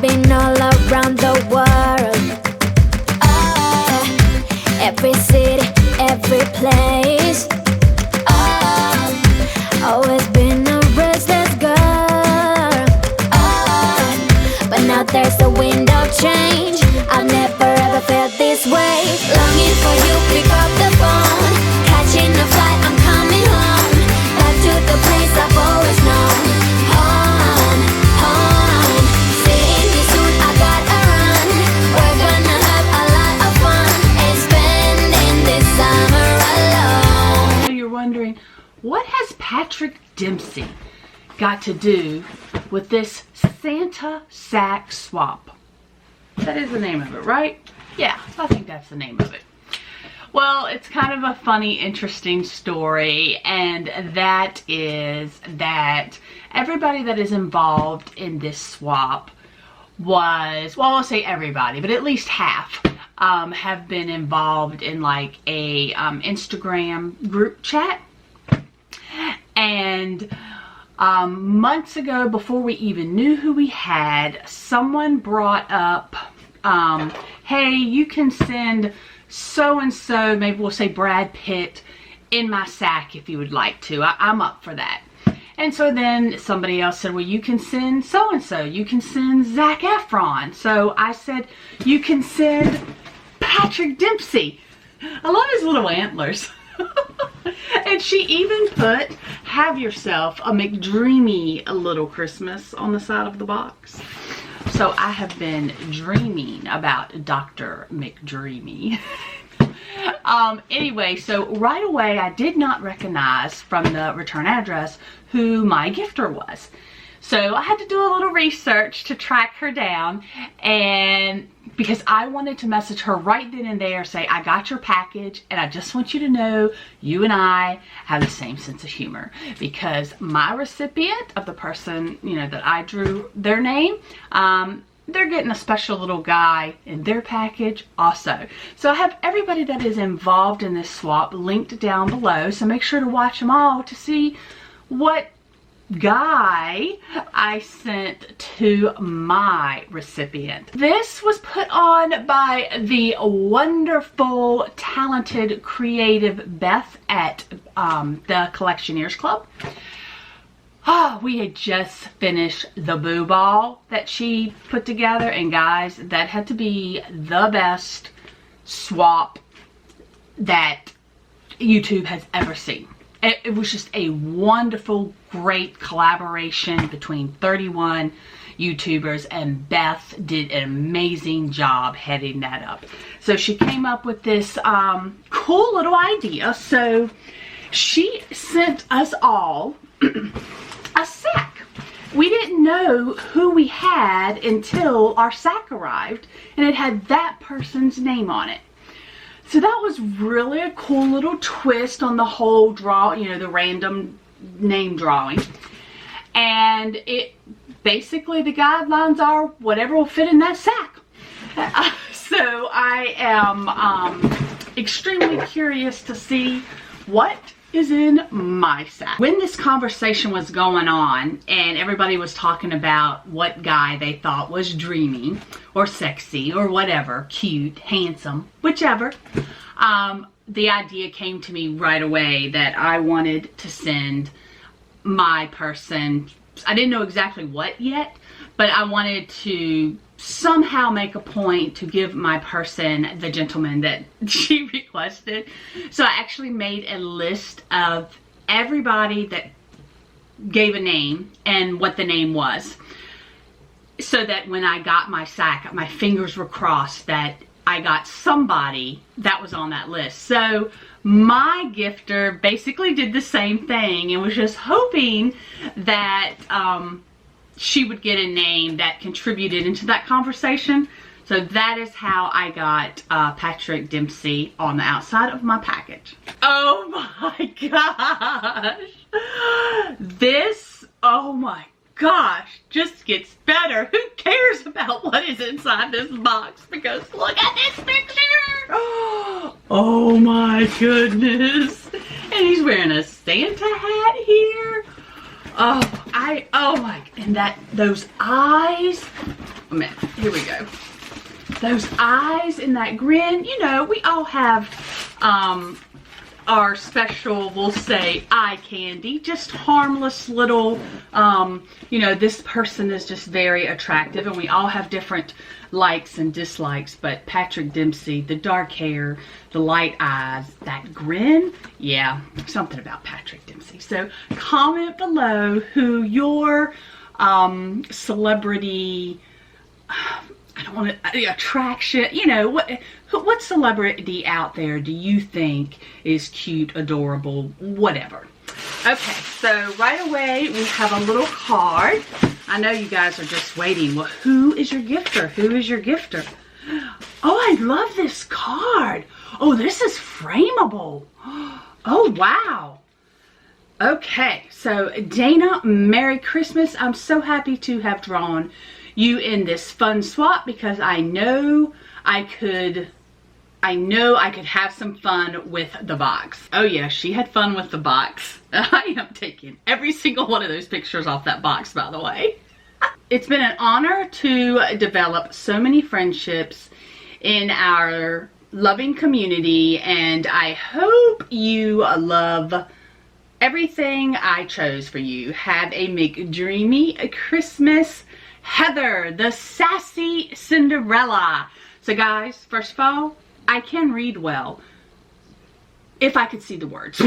been all around the world. Every city, every place. Always been a restless girl. But now there's a wind of change. I've never ever felt this way. Longing for you, pick up the phone. Catching a flight, I'm coming home. Back to the place I've always known. Home, home. Seeing you soon, I gotta run. We're gonna have a lot of fun and spending this summer alone. You're wondering, what has Patrick Dempsey got to do with this Santa sack swap? That is the name of it, right? Yeah, I think that's the name of it. Well, it's kind of a funny, interesting story, and that is that everybody that is involved in this swap was, well, I'll say everybody, but at least half have been involved in like a Instagram group chat. And months ago, before we even knew who we had, someone brought up, hey, you can send so-and-so, maybe we'll say Brad Pitt, in my sack if you would like to. I'm up for that. And so then somebody else said, well, you can send so-and-so. You can send Zac Efron. So I said, you can send Patrick Dempsey. I love his little antlers. And she even put, have yourself a McDreamy little Christmas on the side of the box. So I have been dreaming about Dr. McDreamy. Anyway, so right away I did not recognize from the return address who my gifter was. So I had to do a little research to track her down, and because I wanted to message her right then and there, say, I got your package, and I just want you to know you and I have the same sense of humor, because my recipient of the person, you know, that I drew their name, they're getting a special little guy in their package also. So I have everybody that is involved in this swap linked down below, so make sure to watch them all to see what guy I sent to my recipient. This was put on by the wonderful, talented, creative Beth at the Collectioneers Club. We had just finished the boo ball that she put together, and guys, that had to be the best swap that YouTube has ever seen. It was just a wonderful, great collaboration between 31 YouTubers, and Beth did an amazing job heading that up. So she came up with this cool little idea. So she sent us all a sack. We didn't know who we had until our sack arrived, and it had that person's name on it. So that was really a cool little twist on the whole draw, you know, the random name drawing. And it basically, the guidelines are whatever will fit in that sack. So I am extremely curious to see what is in my sack. When this conversation was going on and everybody was talking about what guy they thought was dreamy or sexy or whatever, cute, handsome, whichever, the idea came to me right away that I wanted to send my person, I didn't know exactly what yet, but I wanted to somehow make a point to give my person the gentleman that she requested. So I actually made a list of everybody that gave a name and what the name was, so that when I got my sack, my fingers were crossed that I got somebody that was on that list. So my gifter basically did the same thing and was just hoping that she would get a name that contributed into that conversation. So that is how I got Patrick Dempsey on the outside of my package. Oh my gosh. This, oh my gosh, just gets better. Who cares about what is inside this box? Because look at this picture. Oh my goodness. And he's wearing a Santa hat here. Oh my, and those eyes, a minute. Here we go. Those eyes and that grin, you know, we all have our special, we'll say, eye candy. Just harmless little, you know, this person is just very attractive, and we all have different likes and dislikes, but Patrick Dempsey, the dark hair, the light eyes, that grin, yeah, something about Patrick Dempsey. So comment below who your celebrity, I don't want to, attraction, you know, what celebrity out there do you think is cute, adorable, whatever. Okay, so right away we have a little card. I know you guys are just waiting. Well, who is your gifter? Who is your gifter? Oh, I love this card. Oh, this is frameable. Oh, wow. Okay, so Dana, Merry Christmas. I'm so happy to have drawn you in this fun swap because I know I could have some fun with the box. Oh yeah, she had fun with the box. I am taking every single one of those pictures off that box, by the way. It's been an honor to develop so many friendships in our loving community, and I hope you love everything I chose for you. Have a McDreamy Christmas. Heather, the sassy Cinderella. So guys, first of all, I can read well if I could see the words.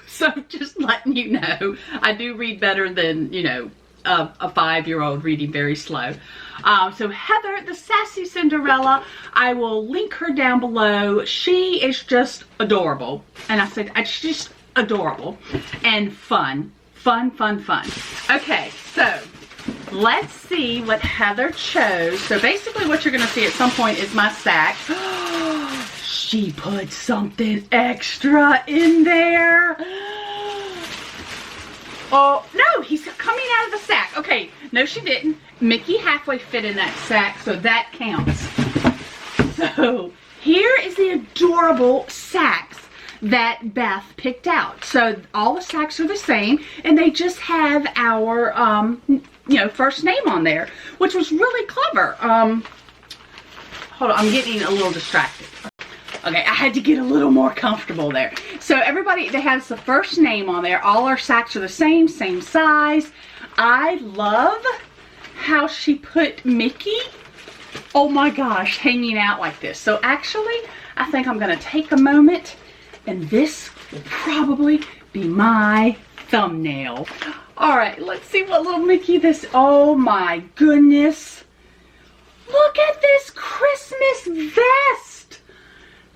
So just letting you know, I do read better than, you know, a 5-year-old reading very slow. So Heather, the sassy Cinderella, I will link her down below. She is just adorable. And I said, she's just adorable and fun. Fun, fun, fun. Okay, so let's see what Heather chose. So basically what you're going to see at some point is my sack. She put something extra in there. Oh, no, he's coming out of the sack. Okay, no she didn't. Mickey halfway fit in that sack, so that counts. So here is the adorable sacks that Beth picked out. So all the sacks are the same, and they just have our, you know, first name on there, which was really clever. Hold on, I'm getting a little distracted. Okay, I had to get a little more comfortable there. So everybody that has the first name on there, all our sacks are the same size. I love how she put Mickey, oh my gosh, hanging out like this. So actually, I think I'm gonna take a moment, and this will probably be my thumbnail. All right, let's see what little Mickey this, oh my goodness. Look at this Christmas vest.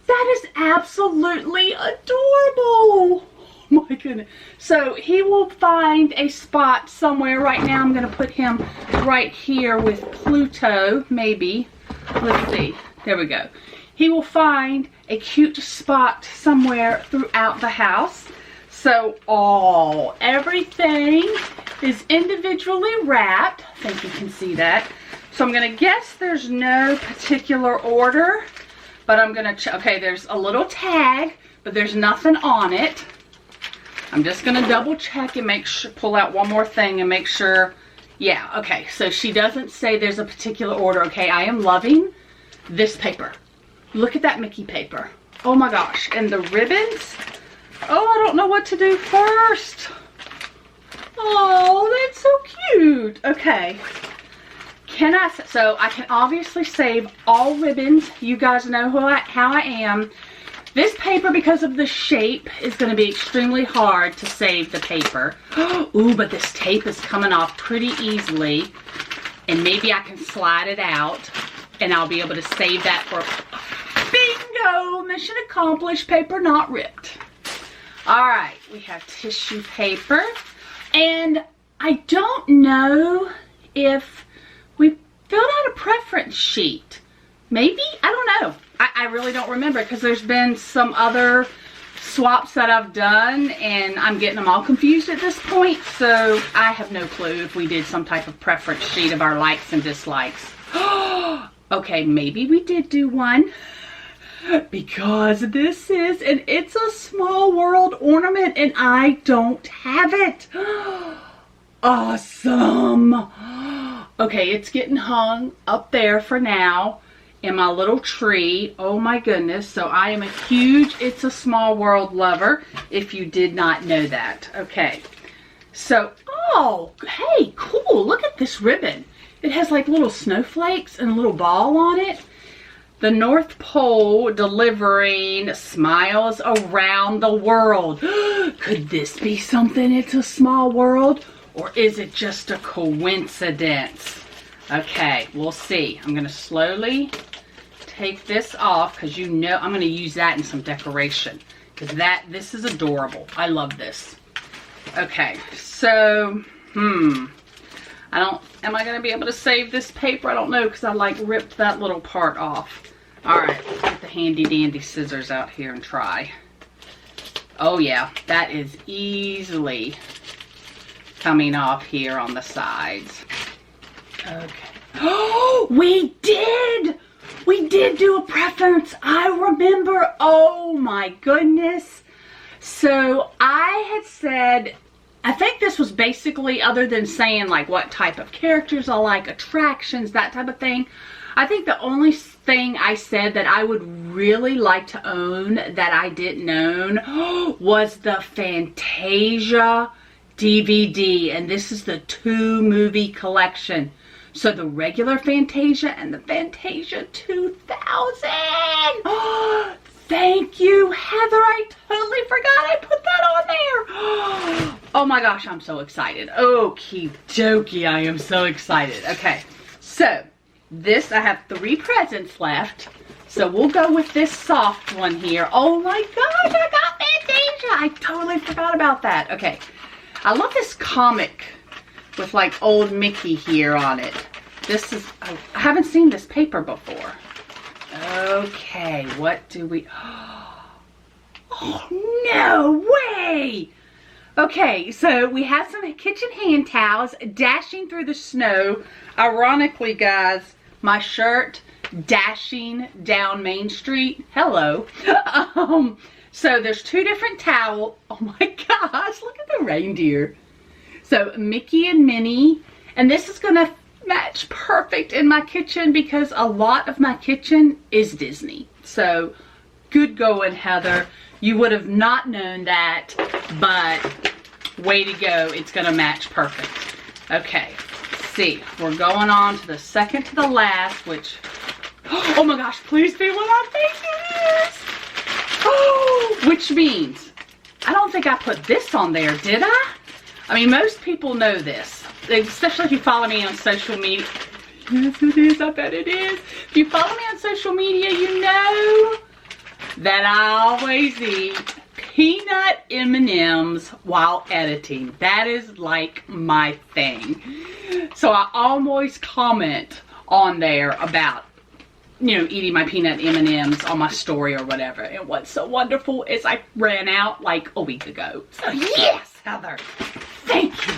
That is absolutely adorable. Oh my goodness. So he will find a spot somewhere. Right now I'm going to put him right here with Pluto, maybe. Let's see. There we go. He will find a cute spot somewhere throughout the house. So everything is individually wrapped. I think you can see that. So I'm going to guess there's no particular order. But I'm going to, okay, there's a little tag, but there's nothing on it. I'm just going to double check and make sure, pull out one more thing and make sure. Yeah, okay, so she doesn't say there's a particular order. Okay, I am loving this paper. Look at that Mickey paper. Oh my gosh, and the ribbons. Oh, I don't know what to do first. Oh, that's so cute. Okay. So I can obviously save all ribbons. You guys know how I am. This paper, because of the shape, is going to be extremely hard to save the paper. Ooh, but this tape is coming off pretty easily. And maybe I can slide it out and I'll be able to save that for bingo! Mission accomplished. Paper not ripped. Alright, we have tissue paper. And I don't know if we filled out a preference sheet. Maybe? I don't know. I really don't remember because there's been some other swaps that I've done and I'm getting them all confused at this point. So I have no clue if we did some type of preference sheet of our likes and dislikes. Okay, maybe we did do one. Because this is, and it's a small world ornament and I don't have it. Awesome. Okay, it's getting hung up there for now in my little tree. Oh my goodness. So I am a huge It's a Small World lover, if you did not know that. Okay. So, oh, hey, cool. Look at this ribbon. It has like little snowflakes and a little ball on it. The North Pole delivering smiles around the world. Could this be something It's a Small World? Or is it just a coincidence? Okay, we'll see. I'm going to slowly take this off because you know I'm going to use that in some decoration. Because this is adorable. I love this. Okay, so, am I going to be able to save this paper? I don't know because I like ripped that little part off. Alright, let's get the handy dandy scissors out here and try. Oh yeah, that is easily coming off here on the sides. Okay. Oh, we did! We did do a preference. I remember. Oh my goodness. So I had said, I think this was basically, other than saying like what type of characters I like, attractions, that type of thing. I think the only thing I said that I would really like to own that I didn't own was the Fantasia DVD, and this is the 2-movie collection. So the regular Fantasia and the Fantasia 2000. Oh, thank you, Heather. I totally forgot I put that on there. Oh my gosh, I'm so excited. Okie dokie, I am so excited. Okay, so this, I have 3 presents left. So we'll go with this soft one here. Oh my gosh, I got Fantasia. I totally forgot about that. Okay. I love this comic with like old Mickey here on it. This is, I haven't seen this paper before. Okay, what do we, oh no way! Okay, so we have some kitchen hand towels dashing through the snow. Ironically, guys, my shirt dashing down Main Street. Hello. So there's 2 different towels. Oh my gosh, look at the reindeer. So Mickey and Minnie. And this is going to match perfect in my kitchen because a lot of my kitchen is Disney. So good going, Heather. You would have not known that, but way to go. It's going to match perfect. Okay, let's see. We're going on to the second to the last, which, oh my gosh, please be what I think it is. Oh, which means, I don't think I put this on there, did I? I mean, most people know this, especially if you follow me on social media. Yes, it is. I bet it is. If you follow me on social media, you know that I always eat peanut M&Ms while editing. That is like my thing. So I always comment on there about, you know, eating my peanut M&Ms on my story or whatever. And what's so wonderful is I ran out like a week ago. So yes, Heather, thank you.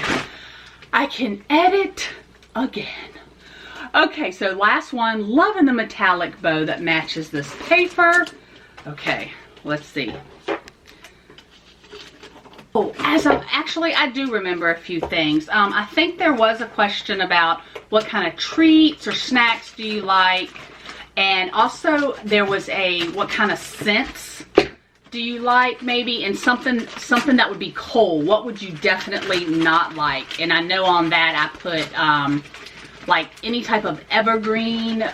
I can edit again. Okay, so last one, loving the metallic bow that matches this paper. Okay, let's see. Oh, I do remember a few things. I think there was a question about what kind of treats or snacks do you like? And also there was a, what kind of scents do you like maybe? And something that would be cold. What would you definitely not like? And I know on that I put like any type of evergreen,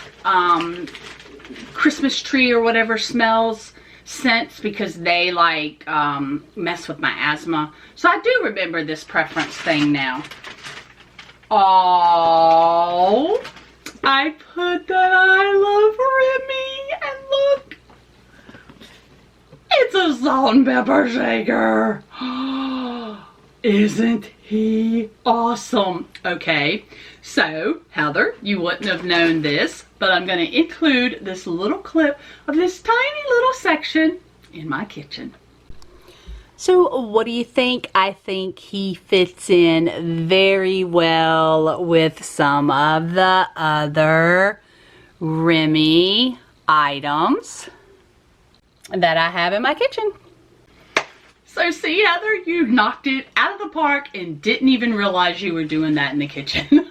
Christmas tree or whatever smells scents because they like mess with my asthma. So I do remember this preference thing now. Oh, I put that I love Remy, and look, it's a salt and pepper shaker. Isn't he awesome? Okay, so Heather, you wouldn't have known this, but I'm going to include this little clip of this tiny little section in my kitchen. So what do you think? I think he fits in very well with some of the other Remy items that I have in my kitchen. So see, Heather, you knocked it out of the park and didn't even realize you were doing that in the kitchen.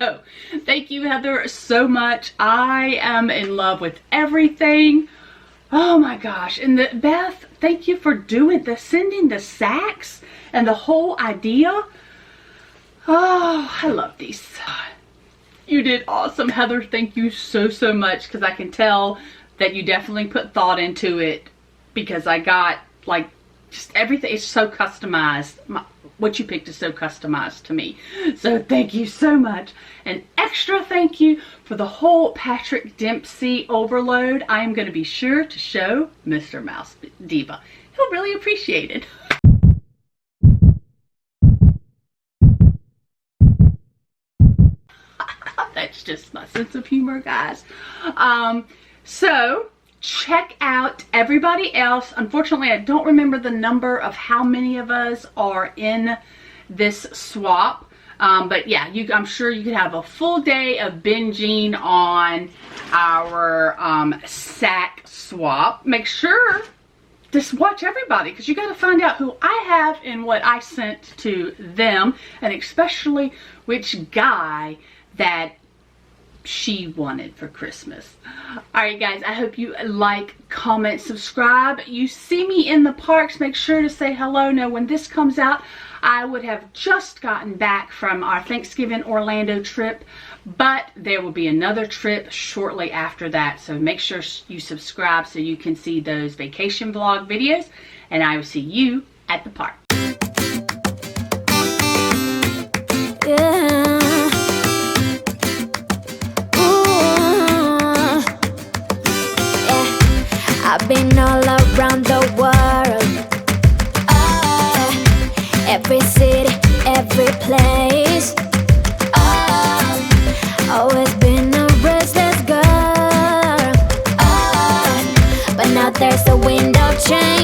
So, thank you, Heather, so much. I am in love with everything. Oh my gosh. And Beth, thank you for sending the sacks and the whole idea. Oh, I love these. You did awesome, Heather. Thank you so, so much, because I can tell that you definitely put thought into it, because I got like just everything. It's so customized. What you picked is so customized to me. So thank you so much. An extra thank you for the whole Patrick Dempsey overload. I am going to be sure to show Mr. Mouse Diva. He'll really appreciate it. That's just my sense of humor, guys. So check out everybody else. Unfortunately, I don't remember the number of how many of us are in this swap. But yeah, I'm sure you could have a full day of binging on our sack swap. Make sure just watch everybody, because you got to find out who I have and what I sent to them, and especially which guy that she wanted for Christmas. Alright guys, I hope you like, comment, subscribe. You see me in the parks, make sure to say hello. Now when this comes out, I would have just gotten back from our Thanksgiving Orlando trip, but there will be another trip shortly after that, so make sure you subscribe so you can see those vacation vlog videos, and I will see you at the park. Yeah. I've been all around the world, every city, every place. Always been a restless girl, but now there's a wind of change.